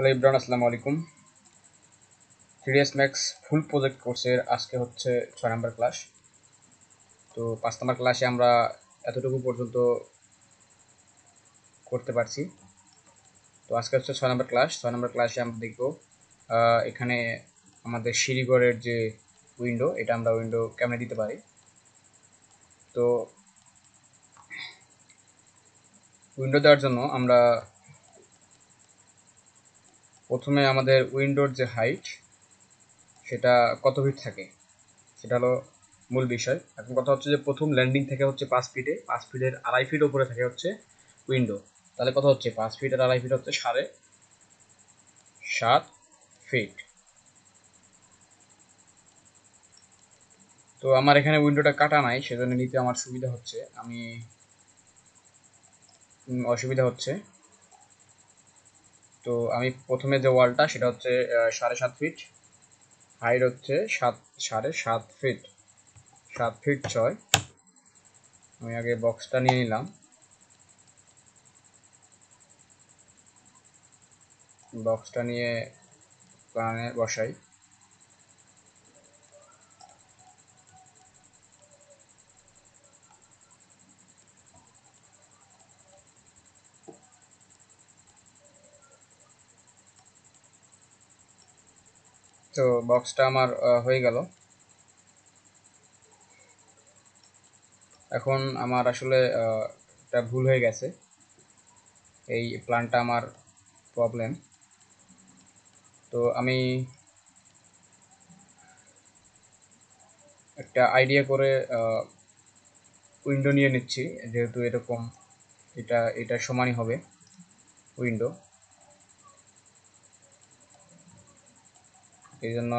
Hello Ibran, আসসালামু আলাইকুম। 3ds Max ফুল project কোর্সের আজকে হচ্ছে 6 নম্বর ক্লাস। তো 5 নম্বর ক্লাসে আমরা এতটুকু পর্যন্ত করতে পারছি। তো আজকে হচ্ছে 6 নম্বর ক্লাস। 6 নম্বর ক্লাসে আমরা দেখব এখানে আমাদের সিঁড়িঘরের যে উইন্ডো, এটা আমরা উইন্ডো কেমনে দিতে পারি। তো উইন্ডো দেওয়ার জন্য আমরা প্রথমে আমাদের উইন্ডোর যে হাইট সেটা কত ফিট থাকে সেটা হলো মূল বিষয়। এখন কথা হচ্ছে যে প্রথম ল্যান্ডিং থেকে হচ্ছে 5 ফিটে, 5 ফিটের 2.5 ফিট উপরে থাকে হচ্ছে উইন্ডো। তাহলে কথা হচ্ছে 5 ফিট আর 2.5 ফিট হচ্ছে 7.5 ফিট। তো আমার এখানে উইন্ডোটা কাটা নাই, সেজন্য নিতে আমার সুবিধা হচ্ছে, আমি অসুবিধা হচ্ছে। তো আমি প্রথমে যে ওয়ালটা সেটা হচ্ছে 7.5 ফিট, হাইট হচ্ছে 7.5 ফিট, 7 ফিট 6। আমি আগে বক্সটা নিয়ে নিলাম, বক্সটা নিয়ে প্ল্যানে বসাই। তো বক্সটা আমার হয়ে গেল। এখন আমার আসলে একটা ভুল হয়ে গেছে, এই প্ল্যানটা আমার প্রবলেম। তো আমি একটা আইডিয়া করে উইন্ডো নিয়ে নিচ্ছি, যেহেতু এরকম এটা সমানই হবে উইন্ডো, এই জন্য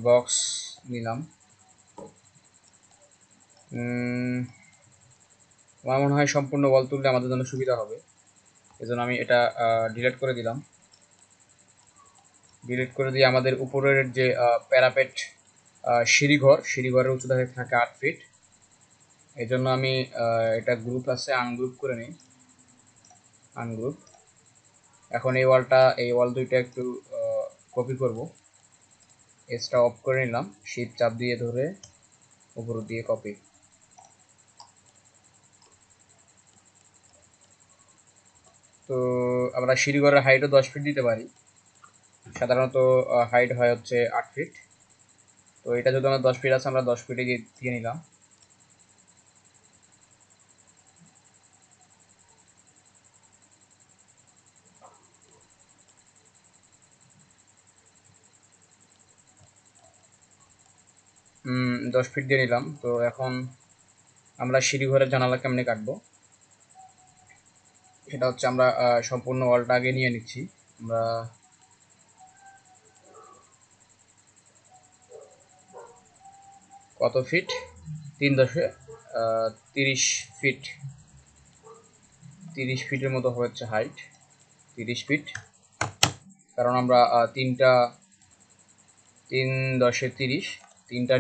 বক্স নিলাম। আমার মনে হয় সম্পূর্ণ ওয়াল তুললে আমাদের জন্য সুবিধা হবে, এই জন্য আমি এটা ডিলিট করে দিলাম। ডিলিট করে দিয়ে আমাদের উপরের যে প্যারাপেট সিঁড়িঘরের উচ্চতা থাকে 8 ফিট। এই জন্য আমি এটা গ্রুপ আছে, আনগ্রুপ করে নিই, আনগ্রুপ। এখন এই ওয়াল দুইটা একটু কপি করব। এসটা অফ করে নিলাম, শিফট চাপ দিয়ে ধরে উপর দিয়ে কপি। তো আমরা সিঁড়িঘরের হাইটও 10 ফিট দিতে পারি, সাধারণত হাইট হয় হচ্ছে 8 ফিট। তো এটা যদি আমরা 10 ফিট আছে, আমরা 10 ফিটে দিয়ে নিলাম। হুম, 10 ফিট দিয়ে নিলাম। তো এখন আমরা সিঁড়িঘরের জানালা কেমনে কাটবো সেটা হচ্ছে, আমরা সম্পূর্ণ ওয়ালটা আগে নিয়ে নিচ্ছি। আমরা কত ফিট, 3.30 ফিট, 30 ফিটের মতো হচ্ছে হাইট, 30 ফিট। কারণ আমরা 3.30 তিনটা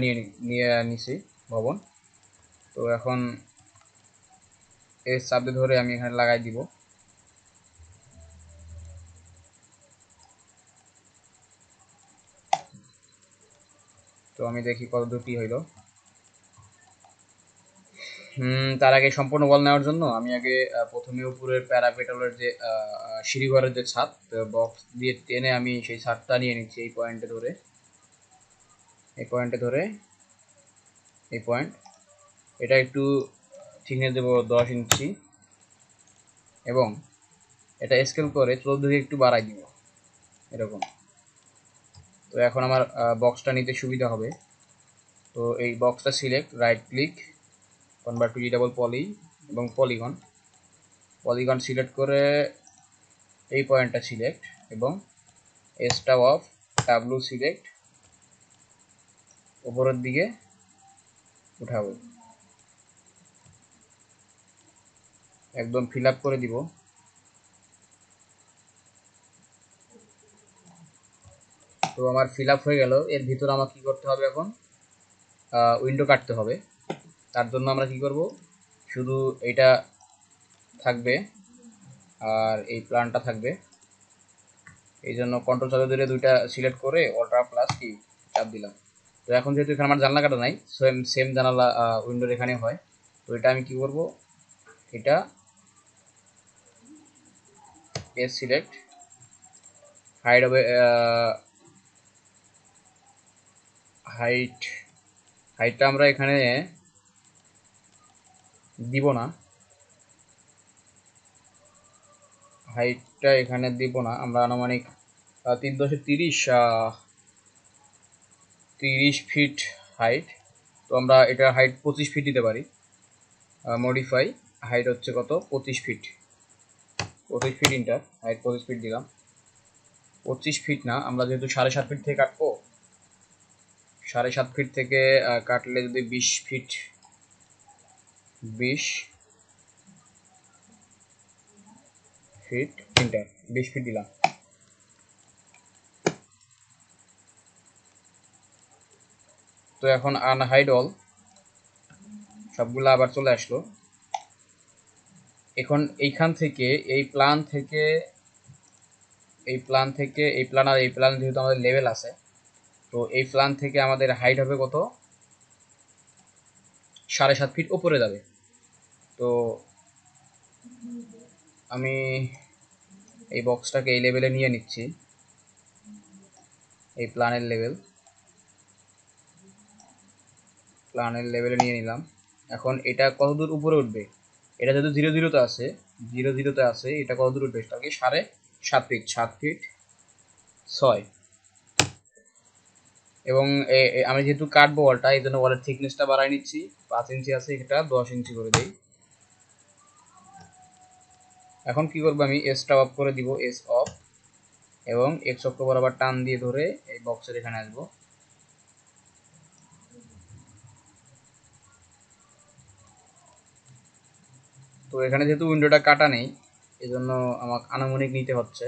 নিয়ে নিছি ভবন। তো এখন এর চাপে ধরে আমি এখানে লাগাই দিব। তো আমি দেখি কত দূর কি হইলো। তার আগে সম্পূর্ণ ওয়াল নেওয়ার জন্য আমি আগে প্রথমে উপরের প্যারাপেটালের যে সিঁড়িঘরের যে ছাদ, বক্স দিয়ে টেনে আমি সেই ছাদটা নিয়ে নিচ্ছি, এই পয়েন্টে ধরে, এই পয়েন্টে ধরে, এই পয়েন্ট। এটা একটু থিকনেস দেবো 10 ইঞ্চি, এবং এটা স্কেল করে 14 একটু বাড়াই দিব এরকম। তো এখন আমার বক্সটা নিতে সুবিধা হবে। তো এই বক্সটা select, right click, convert to double poly এবং পলিগন, পলিগন সিলেক্ট করে এই পয়েন্টটা সিলেক্ট এবং এসটা অফ, ডাব্লু সিলেক্ট, উপরের দিকে উঠাবো, একদম ফিল আপ করে দিব। তো আমার ফিল আপ হয়ে গেল। এর ভিতরে আমার কি করতে হবে, এখন উইন্ডো কাটতে হবে। তার জন্য আমরা কি করব, শুধু এটা থাকবে আর এই প্ল্যানটা থাকবে, এই জন্য কন্ট্রোল চাপে ধরে দুইটা সিলেক্ট করে অল্টার প্লাস কি চাপ দিলাম। তো এখন যেহেতু এখানে আমার জানলা কাটা নাই, সেম সেম জানালা উইন্ডোর এখানে হয়। তো এটা আমি কি করব, এটা এস সিলেক্ট হাইড হবে, হাইটটা আমরা এখানে দিব না, হাইটটা এখানে দিব না, আমরা আনুমানিক 330 ফিট হাইট। তো আমরা এটা হাইট 25 ফিট দিতে পারি। মডিফাই হাইট হচ্ছে কত, 25 feet, 25 feet inter height 25 feet দিলাম। 25 ফিট না, আমরা যেহেতু 7.5 ফিট থেকে কাটবো, 7.5 ফিট থেকে কাটলে যদি 20 ফিট, 20 ফিট ইন্টার 20 ফিট দিলাম। তো এখন আনহাইড অল সবগুলো আবার চলে আসলো। এখন এইখান থেকে এই প্ল্যান থেকে এই প্ল্যান আর এই প্ল্যান যেহেতু আমাদের লেভেল আছে, তো এই প্ল্যান থেকে আমাদের হাইট হবে কত, 7.5 ফিট উপরে যাবে। তো আমি এই বক্সটাকে এই লেভেলে নিয়ে নিচ্ছি, এই প্ল্যানের লেভেলে নিয়ে নিলাম। এখন এটা কত দূর উপরে উঠবে, এটা যেহেতু 0 0-তে আছে, 0 0-তে আছে, এটা কত দূর উঠবে, সেটা কি 7.5 ফিট, 7 ফিট 6। এবং আমি যেহেতু কাটবো ওয়ালটা, এই জন্য ওয়ালের থিকনেসটা বাড়াই নিচ্ছি, 5 ইঞ্চি আছে, এটা 10 ইঞ্চি করে দিই। এখন কি করবো, আমি এসটা অফ করে দিব, এস অফ, এবং এক্স অক্ষ বরাবর টান দিয়ে ধরে এই বক্সের এখানে আসবো। তো এখানে যেহেতু উইন্ডোটা কাটা নেই, এই জন্য আমাকে আনুমানিক নিতে হচ্ছে।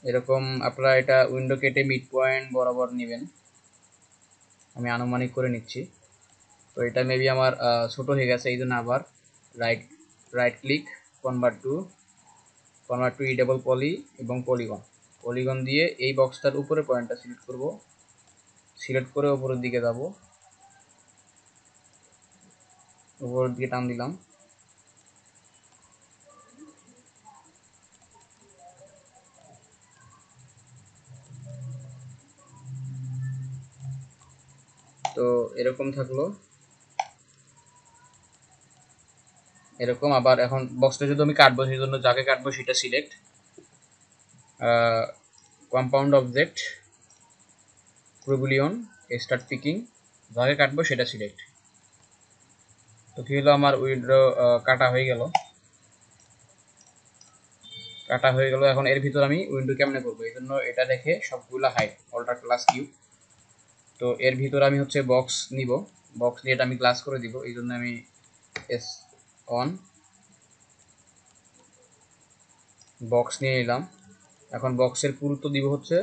এরকম আপনারা এটা উইন্ডো কেটে মিড পয়েন্ট বরাবর নেবেন, আমি আনুমানিক করে নিচ্ছি। তো এটা মেবি আমার ছোট হয়ে গেছে, এই জন্য আবার right right click, convert to editable poly এবং পলিগন দিয়ে এই বক্সটার উপরে পয়েন্টটা সিলেক্ট করব, সিলেক্ট করে উপরের দিকে যাব, উপরের দিকে টান দিলাম। তো এরকম থাকলো, এরকম। আবার এখন বক্সটা যদি আমি কাটবো, সেই জন্য যাকে কাটবো সেটা select, compound object, ProBoolean, start picking, যাকে কাটবো সেটা সিলেক্ট। তো কি হলো, আমার উইন্ডো কাটা হয়ে গেল, এখন এর ভিতর আমি উইন্ডো কেমনে করবো, এই জন্য এটা রেখে সবগুলো হাইড, অল্টার প্লাস কিউ। তো এর ভিতর আমি হচ্ছে বক্স নিব, বক্স নিয়ে এটা আমি গ্লাস করে দিব, এই জন্য আমি এস অন, বক্স নিয়ে নিলাম। এখন বক্সের পুরুত্ব দিব হচ্ছে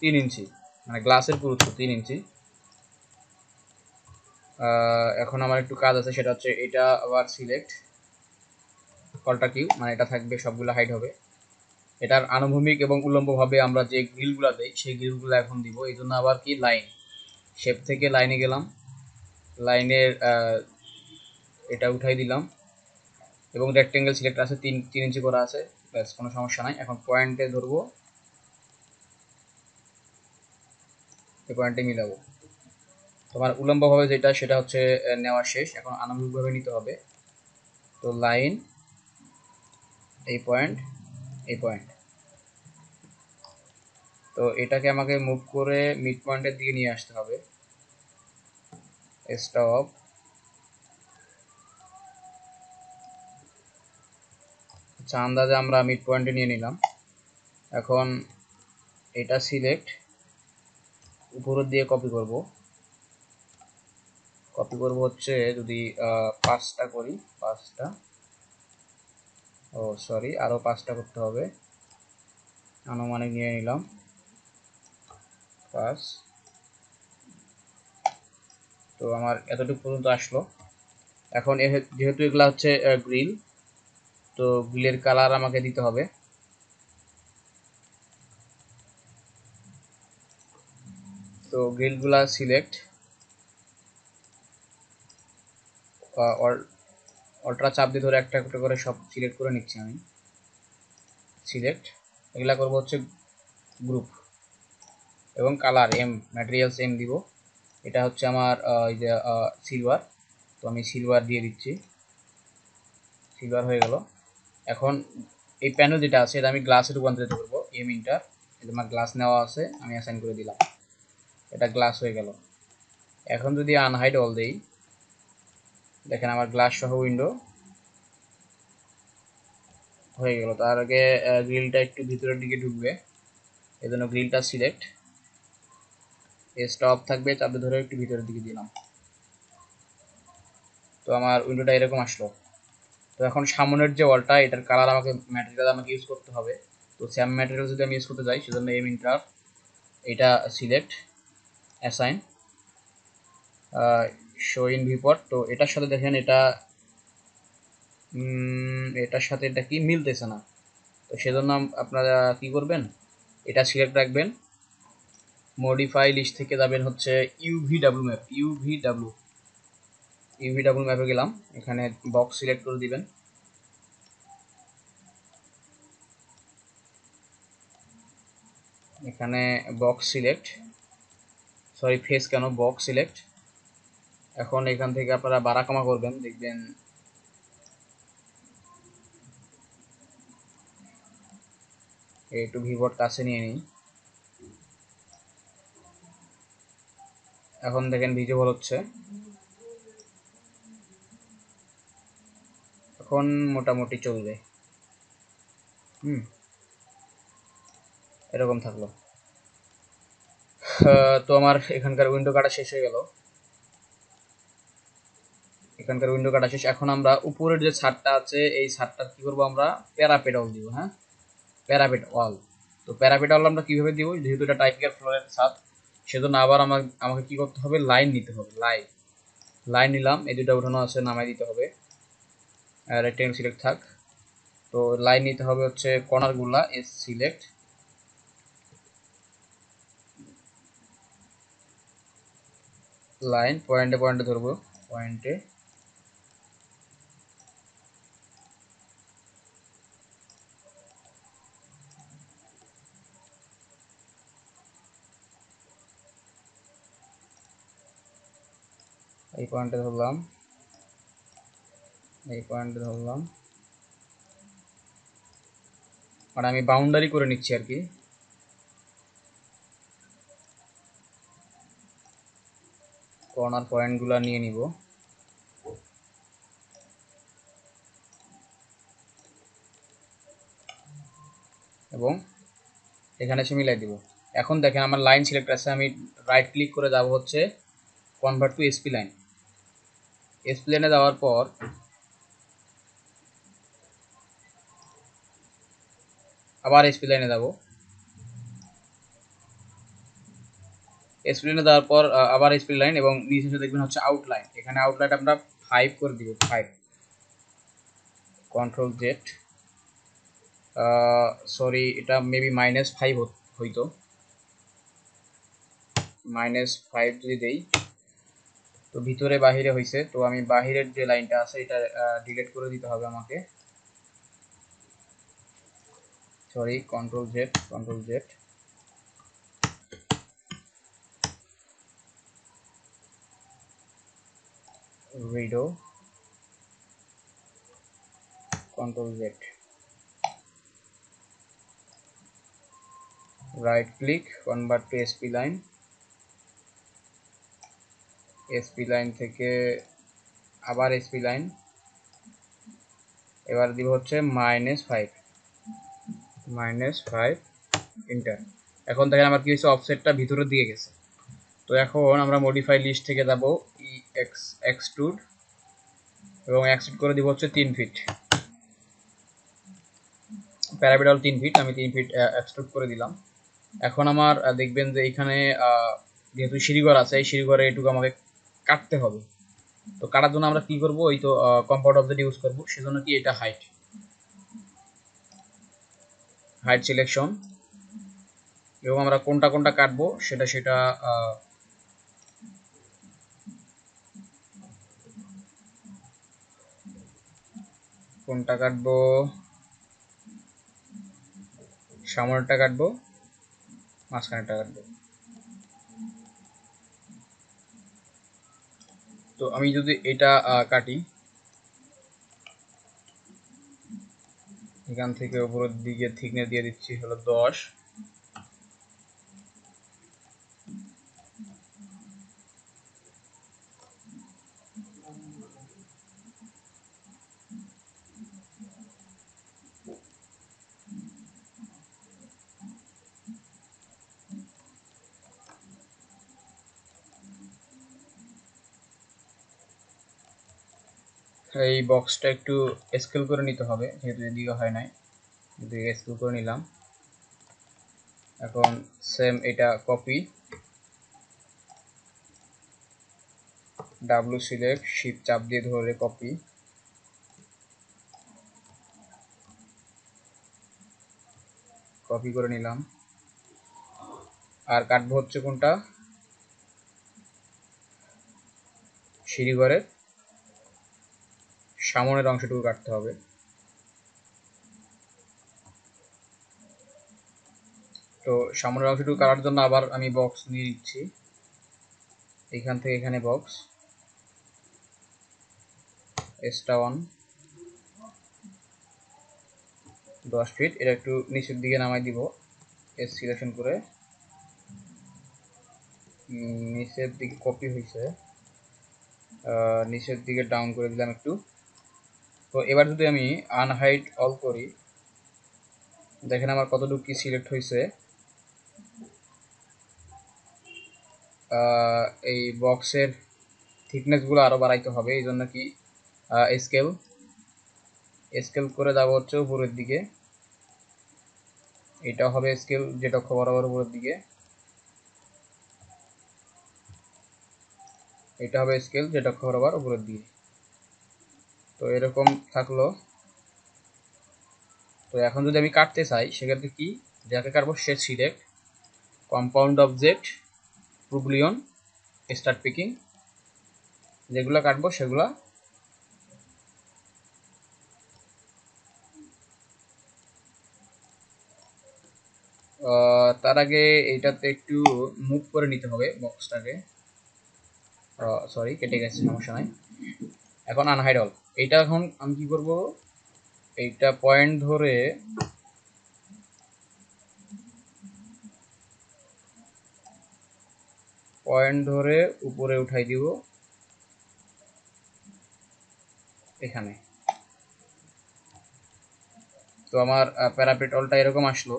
3 ইঞ্চি, মানে গ্লাসের পুরুত্ব 3 ইঞ্চি। এখন আমার একটু কাজ আছে, সেটা হচ্ছে এটা আবার সিলেক্ট, অল্টার কিউ, মানে এটা থাকবে, সবগুলো হাইড হবে। এটার আনুভূমিক এবং উল্লম্বভাবে আমরা যে গ্রিলগুলো দেই, সেই গ্রিলগুলো এখন দিব, এই জন্য আবার কি লাইন, শেপ থেকে লাইনে গেলাম, লাইনের এটা উঠাই দিলাম, এবং রেক্টেঙ্গেল সিলেক্ট আছে, 3 ইঞ্চি করা আছে, ব্যাস কোনো সমস্যা নাই। এখন পয়েন্টে ধরবো, এই পয়েন্টে মিলাবো। তোমার উল্লম্বভাবে যেটা, সেটা হচ্ছে নেওয়া শেষ, এখন আনুভূমিকভাবে নিতে হবে। তো লাইন, এই পয়েন্ট, এই পয়েন্ট, তো এটাকে আমাকে মুভ করে মিড পয়েন্টের দিকে নিয়ে আসতে হবে, স্টপ। আচ্ছা, আন্দাজে আমরা মিড পয়েন্টে নিয়ে নিলাম। এখন এটা সিলেক্ট, উপরের দিয়ে কপি করব হচ্ছে, যদি 5টা করি, 5টা, ও সরি, আরো 5টা করতে হবে, আনুমানিক নিয়ে নিলাম 5। তো আমার এতটুকু পর্যন্ত আসলো। এখন যেহেতু এগুলা হচ্ছে গ্রিল, তো গ্রিলের কালার আমাকে দিতে হবে। তো গ্রিলগুলা সিলেক্ট, অল্ট্রা চাপ দিয়ে ধরে একটা একটা করে সব সিলেক্ট করে নিচ্ছি আমি। সিলেক্ট, এগুলা করবো হচ্ছে গ্রুপ, এবং কালার ম্যাটেরিয়ালস দিব। এটা হচ্ছে আমার এই যে সিলভার, তো আমি সিলভার দিয়ে দিচ্ছি। সিলভার হয়ে গেল। এখন এই প্যানেল যেটা আছে এটা আমি গ্লাসে রূপান্তরিত করবো। ইন্টার, এটা আমার গ্লাস নেওয়া আছে, আমি অ্যাসাইন করে দিলাম, এটা গ্লাস হয়ে গেল। এখন যদি আনহাইড অল দেই, দেখেন আমার গ্লাস সহ উইন্ডো হয়ে গেল। তার আগে গ্রিলটা একটু ভিতরের দিকে ঢুকবে, এজন্য গ্রিলটা সিলেক্ট, স্টপ থাকবে, চাপে ধরে একটু ভিতরের দিকে দিলাম। তো আমার উইন্ডোটা এরকম আসলো। তো এখন সামনের যে ওয়ালটা, এটার কালার ম্যাটেরিয়াল আমাকে ইউজ করতে হবে। তো সেম ম্যাটেরিয়াল যদি আমি ইউজ করতে যাই, সেজন্য ইন্টার, এটা সিলেক্ট, অ্যাসাইন, শো ইন ভিউপট। তো এটার সাথে দেখেন এটার সাথে এটা কি মিলতেছে না। তো সেজন্য আপনারা কি করবেন, এটা সিলেক্ট রাখবেন, মডিফাই লিস্ট থেকে যাবেন হচ্ছে ইউভিডাব্লিউ ম্যাপ, ইউভিডাব্লিউ ম্যাপে গেলাম, এখানে বক্স সিলেক্ট করে দিবেন। এখানে বক্স সিলেক্ট, সরি ফেস কেন, বক্স সিলেক্ট। এখন এখান থেকে আপনারা বাড়া কমা করবেন, দেখবেন একটু ভিভোর কাছে নিয়ে নিই। এখন দেখেন ভিজিবল হচ্ছে, এখন মোটামুটি চলবে। এরকম থাকলো। তো আমার এখানকার উইন্ডো কাটা শেষ হয়ে গেল, এখানকার উইন্ডো কাটা শেষ। এখন আমরা উপরের যে ছাদটা আছে, এই ছাদটা কি করবো, আমরা প্যারাপেট ওয়াল দিব। হ্যাঁ, প্যারাপেট ওয়াল। তো প্যারাপেট ওয়াল আমরা কিভাবে দিব, যেহেতু এটা টাইপিক্যাল ফ্লোরের ছাদ, সেজন্য আবার আমাকে কি করতে হবে, লাইন নিতে হবে। লাইন নিলাম, এই দুটো উঠানো আছে, নামাই দিতে হবে, রেক্টেঙ্গেল সিলেক্ট থাক। তো লাইন নিতে হবে হচ্ছে কর্নার গুলা, এস সিলেক্ট, লাইন পয়েন্টে পয়েন্টে ধরবো, পয়েন্টে, এই পয়েন্টে ধরলাম, এই পয়েন্টে ধরলাম, মানে আমি বাউন্ডারি করে নিচ্ছি আর কি। কর্নার পয়েন্টগুলো নিয়ে নিব, এবং এখানে এসে মিলাই দিব। এখন দেখেন আমার লাইন সিলেক্ট আছে, আমি রাইট ক্লিক করে যাব হচ্ছে convert to SP line. SP লাইনে যাওয়ার পর আবার এসপি লাইনে যাব, এসপি লাইনে যাওয়ার পর আবার এসপি লাইন, এবং নিচে দেখবেন হচ্ছে আউটলাইন। এখানে আউটলাইন আমরা 5 করে দিব, 5, কন্ট্রোল জেড, সরি এটা মেবি -5 হইতো, -5 যদি দেই, তো ভিতরে বাহিরে হয়েছে। তো আমি বাহিরের যে লাইনটা আছে এটা ডিলিট করে দিতে হবে আমাকে, sorry control Z, রিডো, control Z, right click, convert two SP line, SP line থেকে আবার এসপি লাইন, এবার দিব হচ্ছে -5, এন্টার। এখন দেখেন আমার কি হয়েছে, অফসেটটা ভিতরে দিয়ে গেছে। তো এখন আমরা মডিফাই লিস্ট থেকে যাব এক্সট্রুড, এবং এক্সট্রুড করে দিব হচ্ছে 3 ফিট, প্যারাপিটাল 3 ফিট, আমি 3 ফিট এক্সট্রুড করে দিলাম। এখন আমার দেখবেন যে এখানে যেহেতু সিঁড়িঘর আছে, এই সিঁড়িঘরে এটুকু আমাকে কাটতে হবে। তো কাটার জন্য আমরা কি করব, ওই তো কম্পাউন্ড অবজেক্ট ইউজ করব। সেজন্য কি এটা হাইট সিলেকশন, এবং আমরা কোনটা কোনটা কাটবো সেটা কোনটা কাটবো, সামনেরটা কাটবো, মাঝখানেরটা কাটবো। তো আমি যদি এটা কাটি, এখান থেকে উপরের দিকে থিকনেস দিয়ে দিচ্ছি হলো 10। এই বক্সটা একটু স্কেল করে নিতে হবে, যেহেতু এদিকে হয় নাই, এদিকে স্কেল করে নিলাম। এখন সেম এটা কপি, ডাব্লু সিলেক্ট, শিফট চাপ দিয়ে ধরে কপি, করে নিলাম। আর কাটবো হচ্ছে কোনটা, সিঁড়িঘরের সামনের অংশটুকু কাটতে হবে। তো সামনের অংশটুকু কাটার জন্য আবার আমি বক্স নিয়ে নিচ্ছি, এখান থেকে এখানে বক্স, এক্সট্রা 10 ফিট, এটা একটু নিচের দিকে নামাই দিব, এস সিলেকশন করে নিচের দিকে কপি হয়েছে, নিচের দিকে ডাউন করে দিলাম একটু। তো এবার যদি আমি আনহাইড অল করি, দেখেন আমার কতটুকু কি সিলেক্ট হয়েছে। এই বক্সের থিকনেসগুলো আরও বাড়াইতে হবে, এই জন্য কি স্কেল করে যাবো হচ্ছে উপরের দিকে, এটা হবে স্কেল যেটা বরাবর উপরের দিকে, এটা হবে স্কেল যেটা বরাবর উপরের দিকে। তো এরকম থাকলো। তো এখন যদি আমি কাটতে চাই, সেক্ষেত্রে কি, যাকে কাটবো সে select, compound object, ProBoolean, start picking, যেগুলো কাটবো সেগুলা তার আগে এইটাতে একটু মুভ করে নিতে হবে বক্সটাকে, সরি কেটে গেছে, সমস্যা নাই। এখন আনহাইড অল, এইটা এখন আমি কি করব, এইটা পয়েন্ট ধরে উপরে উঠাই দিব এখানে। তো আমার প্যারাপেট অলটা এরকম আসলো।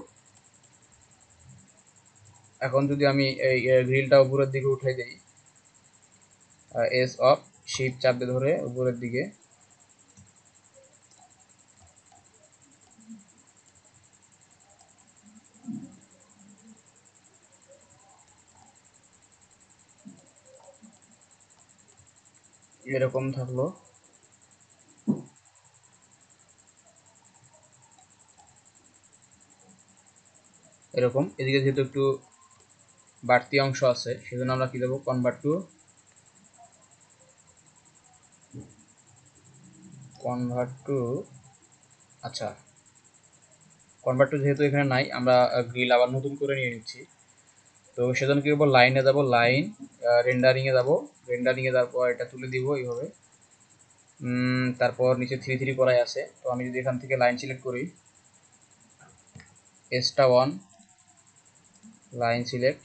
এখন যদি আমি এই গ্রিলটা উপরের দিকে উঠাই দিই, এস অফ, শিফট চাপ দিয়ে ধরে উপরের দিকে, এরকম থাকলো। এরকম এদিকে যেহেতু একটু বাড়তি অংশ আছে, সেজন্য আমরা কি দেবো, কনভার্ট টু, আচ্ছা কনভার্ট টু যেহেতু এখানে নাই, আমরা গ্রিল আবার নতুন করে নিয়ে নিচ্ছি। তো সেজন্য কি করবো, লাইনে যাব, লাইন রেন্ডারিংয়ে যাব, রেন্ডারিংয়ে যাওয়ার পর এটা তুলে দিব এইভাবে। তারপর নিচে 3 করাই আছে। তো আমি যদি এখান থেকে লাইন সিলেক্ট করি, এসটা 1, লাইন সিলেক্ট,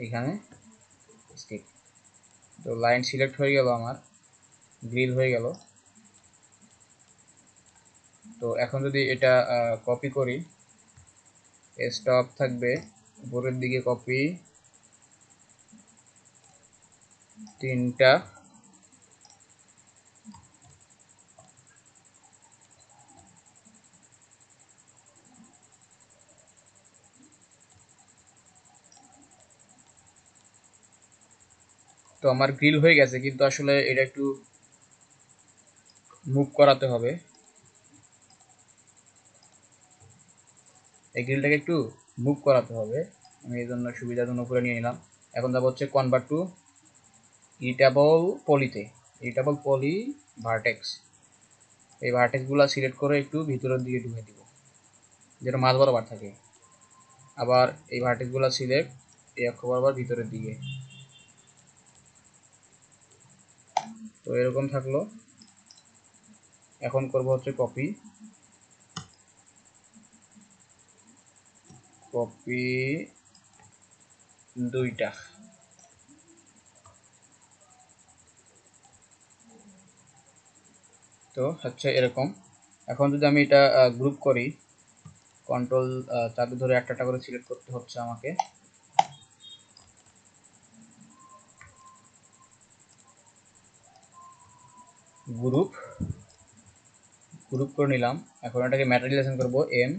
এখানে স্টিক। তো লাইন সিলেক্ট হয়ে গেল, আমার গ্রিল হয়ে গেল। তো এখন যদি এটা কপি করি, স্টপ থাকবে উপরের দিকে, কপি 3টা, তো আমার গ্রিল হয়ে গেছে, কিন্তু আসলে এটা একটু মুভ করাতে হবে। এই গ্রিলটাকে একটু মুভ করাতে হবে, আমি এই জন্য সুবিধার জন্য উপরে নিয়ে নিলাম। এখন যাবো হচ্ছে কনভার্ট টু ইরিটেবল পলিতে, ইরিটেবল পলি ভার্টেক্স। এই ভার্টেক্সগুলো সিলেক্ট করে একটু ভিতরের দিকে ঢুকে দিব, যেটা মাঝ বরাবর থাকে। আবার এই ভার্টেক্সগুলো সিলেক্ট এই অক্ষ বরাবর ভিতরের দিকে। তো এরকম থাকলো। এখন করব হচ্ছে কপি, কপি দুইটা। তো হচ্ছে এরকম। এখন যদি আমি এটা গ্রুপ করি, কন্ট্রোল চাপে ধরে একটা একটা করে সিলেক্ট করতে হচ্ছে আমাকে। গ্রুপ গ্রুপ করে নিলাম। এখন এটাকে ম্যাটেরিয়ালাইজেশন করব, এম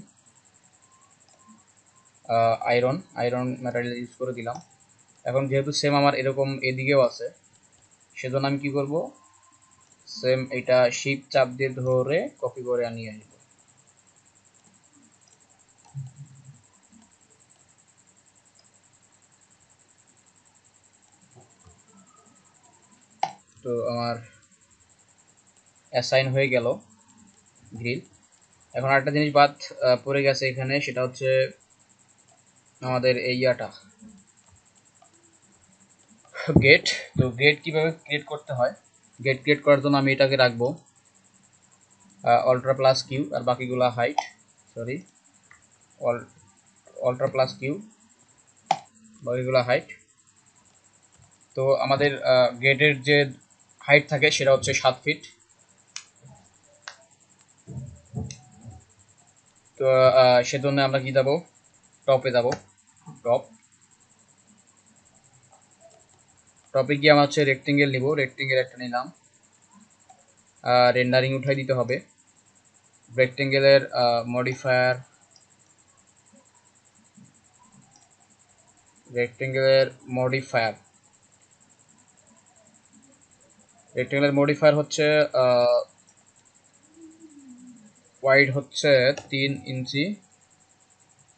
আয়রন, আয়রন ম্যাটেরিয়াল ইউজ করে দিলাম। এখন যেহেতু সেম আমার এরকম এদিকেও আছে, সেজন্য আমি কি করব, সেম এটা শিফট চাপ দিয়ে ধরে কপি করে আনিয়ে আসব। তো আমার অ্যাসাইন হয়ে গেল গ্রিল। এখন আরেকটা জিনিস বাদ পড়ে গেছে এখানে, সেটা হচ্ছে আমাদের এই ইয়াটা গেট। তো গেট কিভাবে ক্রিয়েট করতে হয়, গেট ক্রিয়েট করার জন্য আমি এটাকে রাখবো অল্ট্রা প্লাস কিউ, আর বাকিগুলা height, sorry অল্ট্রা plus Q, বাকিগুলা height. তো আমাদের গেটের যে হাইট থাকে সেটা হচ্ছে 7 ফিট। তো সেজন্য আমরা কি যাব, টপে যাব, টপ, টপে গিয়ে আমার হচ্ছে রেক্টেঙ্গেল নিব, রেক্টেঙ্গেল একটা নিলাম, রেন্ডারিং উঠাই দিতে হবে। রেক্টেঙ্গেলের মডিফায়ার, রেক্টেঙ্গেলের মডিফায়ার, রেক্টেঙ্গেলের মডিফায়ার হচ্ছে ওয়াইড হচ্ছে 3 ইঞ্চি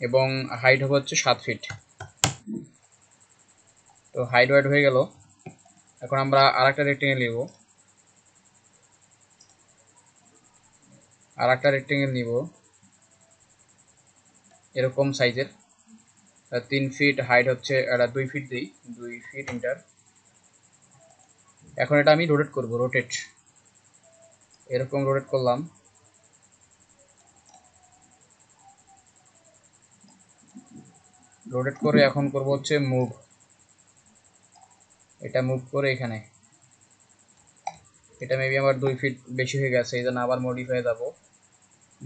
এবং হাইট হবে হচ্ছে 7 ফিট। তো হাইট ওয়াইড হয়ে গেল। এখন আমরা আরেকটা রেক্টেঙ্গেল নিব, আরেকটা রেক্টেঙ্গেল নিব এরকম সাইজের, 3 ফিট, হাইট হচ্ছে এটা 2 ফিট দিই, 2 ফিট ইন্টার। এখন এটা আমি রোটেট করব, রোটেট, এরকম রোটেট করলাম। রোটেট করে এখন করব হচ্ছে মুভ, এটা মুভ করে এখানে, এটা মেবি আমার 2 ফিট বেশি হয়ে গেছে, এই জন্য আবার মডিফাই যাব,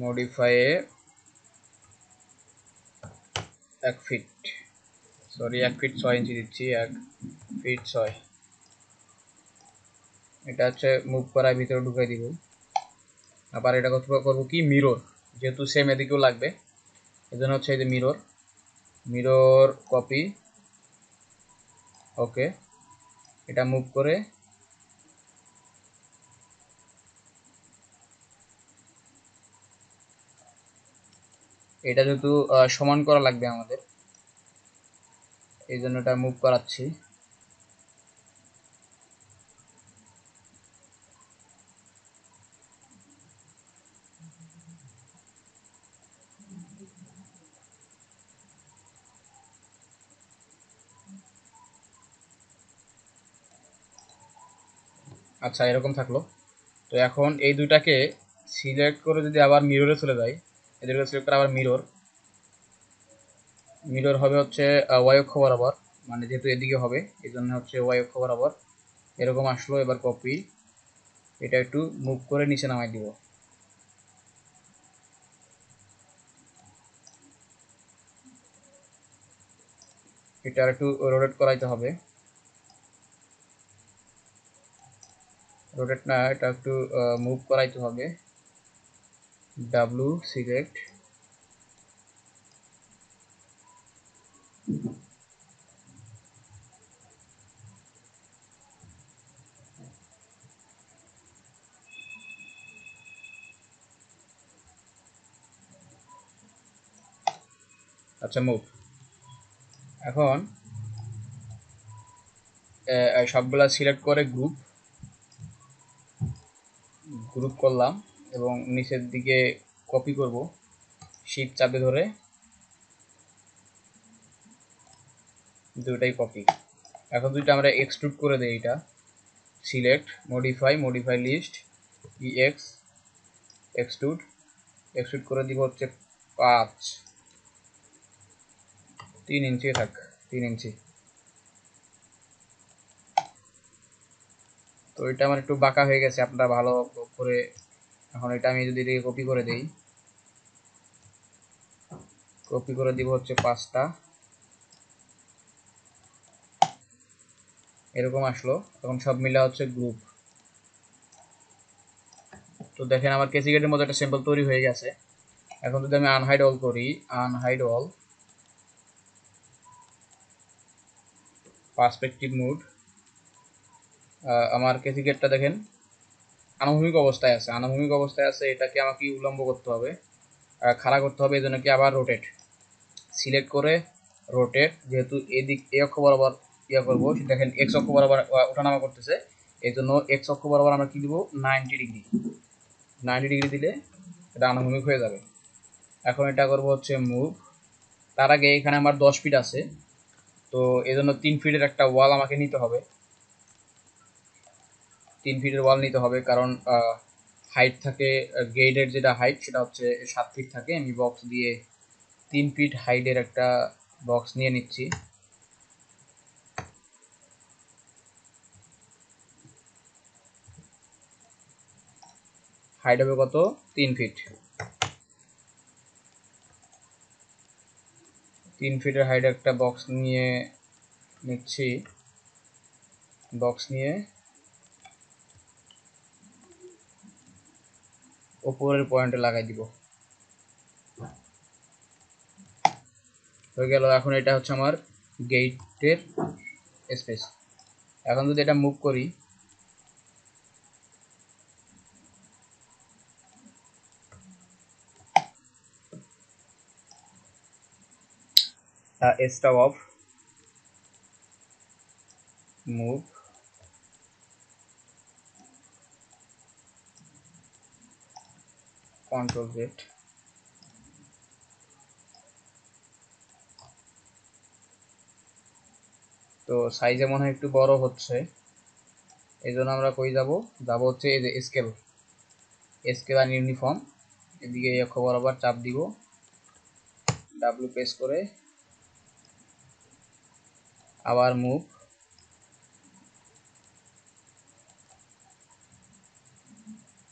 মডিফাইয়ে 1 ফিট, সরি 1 ফিট 6 ইঞ্চি দিচ্ছি, 1 ফিট 6। এটা হচ্ছে মুভ করার ভিতরে ঢুকাই দিব। আবার এটা করবো কি মিরর, যেহেতু সেম এদিকেও লাগবে, এই জন্য হচ্ছে এই যে মিরর, মিরর কপি, ওকে, এটা মুভ করে এটা যেহেতু সমান করা লাগবে আমাদের, এই জন্য এটা মুভ করাচ্ছি। আচ্ছা এরকম থাকলো। তো এখন এই দুটাকে সিলেক্ট করে যদি আবার মিররে চলে যাই, এদেরকে সিলেক্ট করে আবার মিরর, মিরর হবে হচ্ছে ওয়াই অক্ষ বরাবর, মানে যেহেতু এদিকে হবে এই জন্য হচ্ছে ওয়াই অক্ষ বরাবর। এরকম আসলো। এবার কপি, এটা একটু মুভ করে নিচে নামাই দিব, এটা একটু রোটেট করাইতে হবে, রোটেট না, এটা একটু মুভ করাইতে হবে, ডাব্লু সিলেক্ট, আচ্ছা মুভ। এখন সবগুলা সিলেক্ট করে গ্রুপ করলাম এবং নিচের দিকে কপি করব, শিফট চাপে ধরে দুটাই কপি। এখন দুইটা আমরা এক্সট্রুড করে দেই, এটা select modify list EX extrude করে দিব হচ্ছে 3 ইঞ্চি থাক, 3 ইঞ্চি। তো এটা আমার একটু বাঁকা হয়ে গেছে, আপনারা ভালো করে। এখন এটা আমি যদি এদিকে কপি করে দেই, কপি করে দিব হচ্ছে 5টা, এরকম আসলো। এখন সব মিলা হচ্ছে গ্রুপ। তো দেখেন আমার কেসিগেটের মধ্যে একটা স্যাম্পল তৈরি হয়ে গেছে। এখন যদি আমি আনহাইড অল করি, আনহাইড অল, পার্সপেক্টিভ মোড, আমার কেসিগেটটা দেখেন আনুভূমিক অবস্থায় আছে, এটাকে আমাকে উলম্ব করতে হবে, খাড়া করতে হবে। এই জন্য কি আবার রোটেট সিলেক্ট করে রোটেট, যেহেতু এদিক এ অক্ষ বরাবর ইয়া করবো, দেখেন এক্স অক্ষ বরাবর ওঠানামা করতেছে, এই জন্য এক্স অক্ষ বরাবর আমরা কি দিব 90 ডিগ্রি। 90 ডিগ্রি দিলে এটা আনুভূমিক হয়ে যাবে। এখন এটা করব হচ্ছে মুভ। তার আগে এখানে আমার 10 ফিট আছে, তো এই জন্য 3 ফিটের একটা ওয়াল আমাকে নিতে হবে। 3 ফিটের ওয়াল নিতে হবে, কারণ হাইট থাকে, গেটের যেটা হাইট সেটা হচ্ছে 7 ফিট থাকে। আমি বক্স দিয়ে 3 ফিট হাইটের একটা বক্স নিয়ে নিচ্ছি। হাইট হবে কত? 3 ফিট। 3 ফিটের হাইট একটা বক্স নিয়ে নিচ্ছি। বক্স নিয়ে উপরের পয়েন্টে লাগাই দিব, হয়ে গেল। এখন এটা হচ্ছে আমার গেটের স্পেস। এখন যদি এটা মুভ করি, stop of, move, control Z. তো সাইজে মনে হয় একটু বড় হচ্ছে, এই জন্য আমরা কই যাব হচ্ছে এই যে স্কেল আর ইউনিফর্ম, এদিকে এই অক্ষ বরাবর চাপ দিব, ডাব্লিউ প্রেস করে আবার মুভ।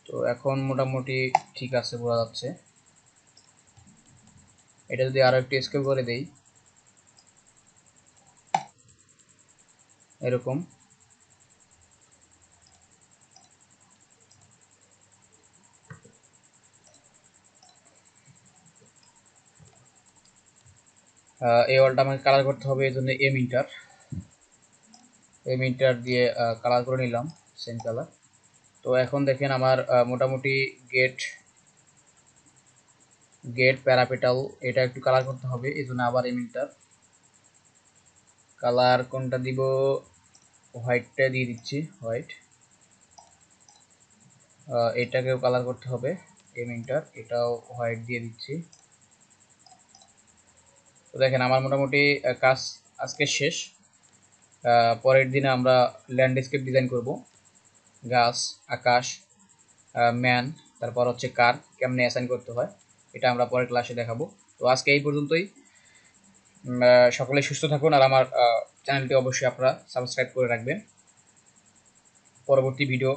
তো এখন মোটামুটি ঠিক আছে, বোঝা যাচ্ছে। এটা যদি আরো একটু স্কেল করে দেই, এরকম। এই ওয়ালটা আমাকে কালার করতে হবে, এই জন্য এম ইন্টার দিয়ে কালার করে নিলাম, সেম কালার। তো এখন দেখেন আমার মোটামুটি গেট প্যারাপেটাল এটা একটু কালার করতে হবে, এই জন্য আবার এম ইন্টার। কালার কোনটা দিব? হোয়াইটটা দিয়ে দিচ্ছি, হোয়াইট। এটাকেও কালার করতে হবে, এম ইন্টার, এটাও হোয়াইট দিয়ে দিচ্ছি। তো দেখেন আমার মোটামুটি কাজ আজকে শেষ। পরের দিনে আমরা ল্যান্ডস্কেপ ডিজাইন করব, গাছ, আকাশ, ম্যান, তারপর হচ্ছে কার কেমনে অ্যাসাইন করতে হয়, এটা আমরা পরের ক্লাসে দেখাবো। তো আজকে এই পর্যন্তই। সকলে সুস্থ থাকুন, আর আমার চ্যানেলটি অবশ্যই আপনারা সাবস্ক্রাইব করে রাখবেন পরবর্তী ভিডিও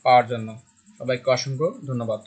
পাওয়ার জন্য। সবাইকে অসংখ্য ধন্যবাদ।